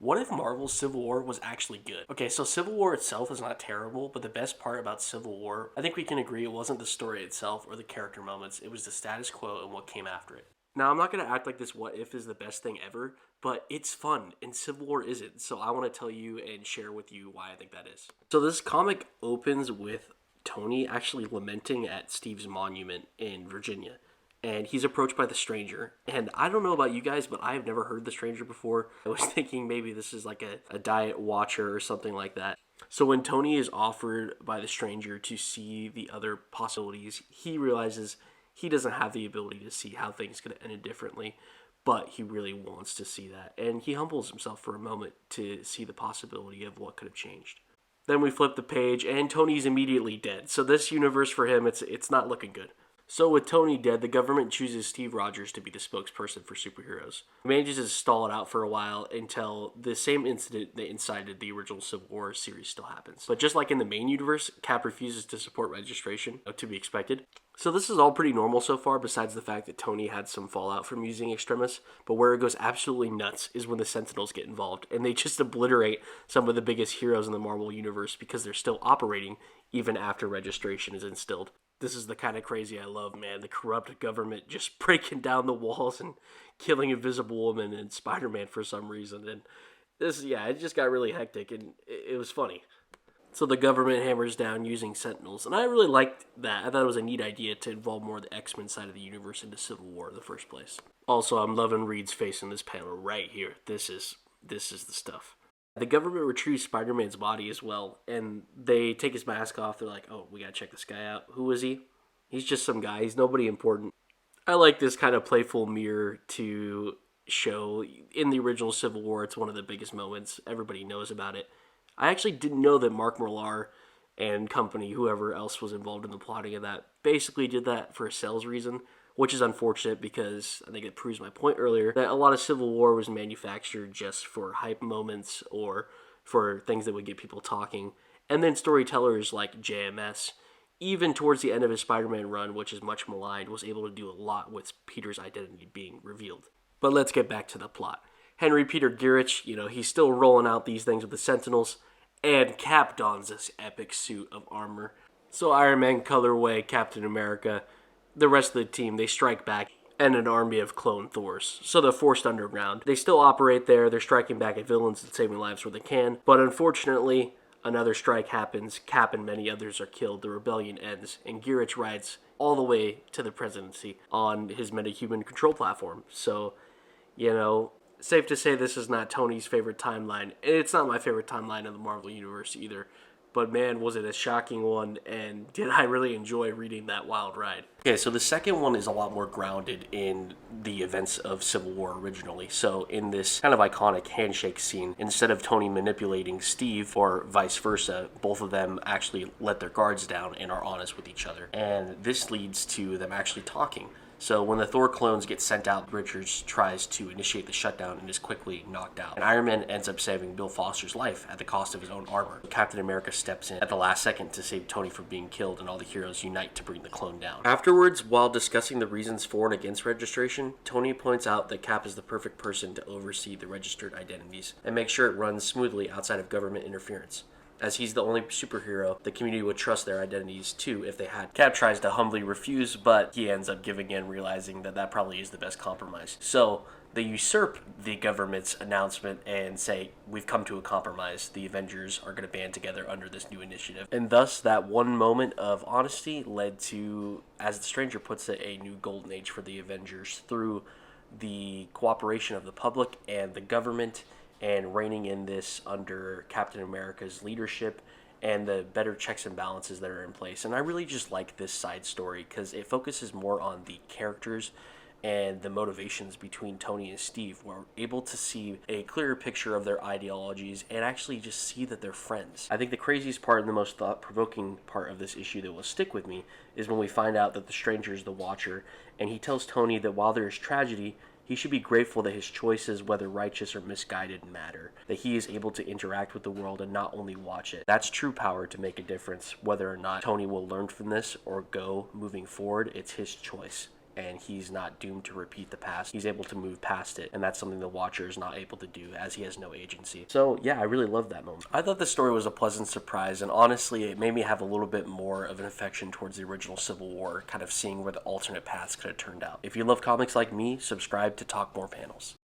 What if Marvel's Civil War was actually good? Okay, so Civil War itself is not terrible, but the best part about Civil War, I think we can agree it wasn't the story itself or the character moments, it was the status quo and what came after it. Now, I'm not going to act like this what if is the best thing ever, but it's fun, and Civil War isn't, so I want to tell you and share with you why I think that is. So, this comic opens with Tony actually lamenting at Steve's monument in Virginia. And he's approached by the stranger. And I don't know about you guys, but I have never heard the stranger before. I was thinking maybe this is like a diet watcher or something like that. So when Tony is offered by the stranger to see the other possibilities, he realizes he doesn't have the ability to see how things could have ended differently, but he really wants to see that. And he humbles himself for a moment to see the possibility of what could have changed. Then we flip the page, and Tony's immediately dead. So this universe for him, it's not looking good. So with Tony dead, the government chooses Steve Rogers to be the spokesperson for superheroes. He manages to stall it out for a while until the same incident that incited the original Civil War series still happens. But just like in the main universe, Cap refuses to support registration, to be expected. So this is all pretty normal so far, besides the fact that Tony had some fallout from using Extremis. But where it goes absolutely nuts is when the Sentinels get involved, and they just obliterate some of the biggest heroes in the Marvel Universe because they're still operating even after registration is instilled. This is the kind of crazy I love, man. The corrupt government just breaking down the walls and killing Invisible Woman and Spider-Man for some reason. And it just got really hectic, and it was funny. So the government hammers down using Sentinels, and I really liked that. I thought it was a neat idea to involve more of the X-Men side of the universe into Civil War in the first place. Also, I'm loving Reed's face in this panel right here. This is the stuff. The government retrieves Spider-Man's body as well, and they take his mask off. They're like, oh, we gotta check this guy out. Who is he? He's just some guy. He's nobody important. I like this kind of playful mirror to show. In the original Civil War, it's one of the biggest moments. Everybody knows about it. I actually didn't know that Mark Millar and company, whoever else was involved in the plotting of that, basically did that for a sales reason, which is unfortunate because I think it proves my point earlier that a lot of Civil War was manufactured just for hype moments or for things that would get people talking. And then storytellers like JMS, even towards the end of his Spider-Man run, which is much maligned, was able to do a lot with Peter's identity being revealed. But let's get back to the plot. Henry Peter Girich, he's still rolling out these things with the Sentinels, and Cap dons this epic suit of armor. So Iron Man colorway, Captain America, the rest of the team, they strike back, and an army of clone Thors. So they're forced underground. They still operate there, they're striking back at villains and saving lives where they can, but unfortunately, another strike happens, Cap and many others are killed, the rebellion ends, and Girich rides all the way to the presidency on his metahuman control platform. So, safe to say this is not Tony's favorite timeline. It's not my favorite timeline of the Marvel Universe either. But man, was it a shocking one, and did I really enjoy reading that wild ride. Okay, so the second one is a lot more grounded in the events of Civil War originally. So in this kind of iconic handshake scene, instead of Tony manipulating Steve or vice versa, both of them actually let their guards down and are honest with each other. And this leads to them actually talking. So when the Thor clones get sent out, Richards tries to initiate the shutdown and is quickly knocked out. And Iron Man ends up saving Bill Foster's life at the cost of his own armor. Captain America steps in at the last second to save Tony from being killed, and all the heroes unite to bring the clone down. Afterwards, while discussing the reasons for and against registration, Tony points out that Cap is the perfect person to oversee the registered identities and make sure it runs smoothly outside of government interference. As he's the only superhero, the community would trust their identities too if they had. Cap tries to humbly refuse, but he ends up giving in, realizing that probably is the best compromise. So they usurp the government's announcement and say, we've come to a compromise. The Avengers are going to band together under this new initiative. And thus, that one moment of honesty led to, as the stranger puts it, a new golden age for the Avengers through the cooperation of the public and the government, and reining in this under Captain America's leadership and the better checks and balances that are in place. And I really just like this side story because it focuses more on the characters and the motivations between Tony and Steve. We're able to see a clearer picture of their ideologies and actually just see that they're friends. I think the craziest part and the most thought-provoking part of this issue that will stick with me is when we find out that the stranger is the Watcher, and he tells Tony that while there is tragedy, he should be grateful that his choices, whether righteous or misguided, matter. That he is able to interact with the world and not only watch it. That's true power to make a difference. Whether or not Tony will learn from this or go moving forward, it's his choice. and he's not doomed to repeat the past. He's able to move past it, and that's something the Watcher is not able to do, as he has no agency. So yeah, I really love that moment. I thought the story was a pleasant surprise, and honestly, it made me have a little bit more of an affection towards the original Civil War, kind of seeing where the alternate paths could have turned out. If you love comics like me, subscribe to talk more panels.